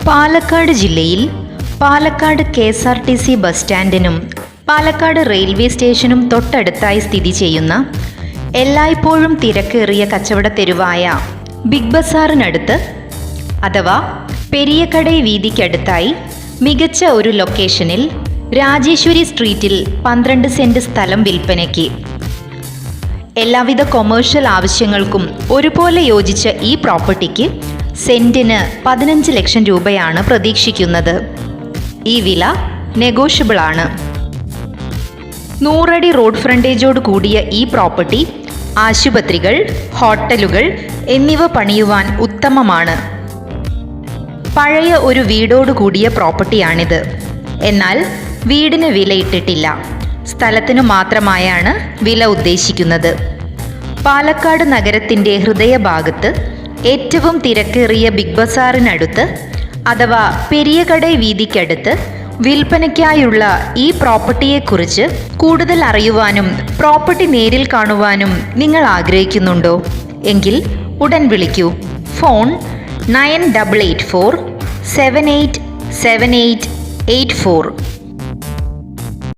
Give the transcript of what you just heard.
പാലക്കാട് ജില്ലയിൽ Palakkad KSRTC bus സ്റ്റാൻഡിനും Palakkad railway സ്റ്റേഷനും തൊട്ടടുത്തായി സ്ഥിതി ചെയ്യുന്ന എല്ലായ്പ്പോഴും തിരക്കേറിയ കച്ചവട തെരുവായ ബിഗ് ബസാറിനടുത്ത് അഥവാ പെരിയക്കടൈ വീതിക്കടുത്തായി മികച്ച ഒരു ലൊക്കേഷനിൽ രാജേശ്വരി സ്ട്രീറ്റിൽ 12 സെന്റ് സ്ഥലം വിൽപ്പനയ്ക്ക്. എല്ലാവിധ കൊമേഴ്ഷ്യൽ ആവശ്യങ്ങൾക്കും ഒരുപോലെ യോജിച്ച ഈ പ്രോപ്പർട്ടിക്ക് സെന്റിന് 15 ലക്ഷം രൂപയാണ് പ്രതീക്ഷിക്കുന്നത്. ഈ വില നെഗോഷ്യബിൾ ആണ്. 100 അടി റോഡ് ഫ്രണ്ടേജോട് കൂടിയ ഈ പ്രോപ്പർട്ടി ആശുപത്രികൾ, ഹോട്ടലുകൾ എന്നിവ പണിയുവാൻ ഉത്തമമാണ്. പഴയ ഒരു വീടോട് കൂടിയ പ്രോപ്പർട്ടിയാണിത്. എന്നാൽ വീടിന് വിലയിട്ടിട്ടില്ല. സ്ഥലത്തിനു മാത്രമായാണ് വില ഉദ്ദേശിക്കുന്നത്. പാലക്കാട് നഗരത്തിൻ്റെ ഹൃദയഭാഗത്ത് ഏറ്റവും തിരക്കേറിയ ബിഗ് ബസാറിനടുത്ത് അഥവാ പെരിയക്കടൈ വീതിക്കടുത്ത് വിൽപ്പനയ്ക്കായുള്ള ഈ പ്രോപ്പർട്ടിയെക്കുറിച്ച് കൂടുതൽ അറിയുവാനും പ്രോപ്പർട്ടി നേരിൽ കാണുവാനും നിങ്ങൾ ആഗ്രഹിക്കുന്നുണ്ടോ? എങ്കിൽ ഉടൻ വിളിക്കൂ. ഫോൺ 9884 787884.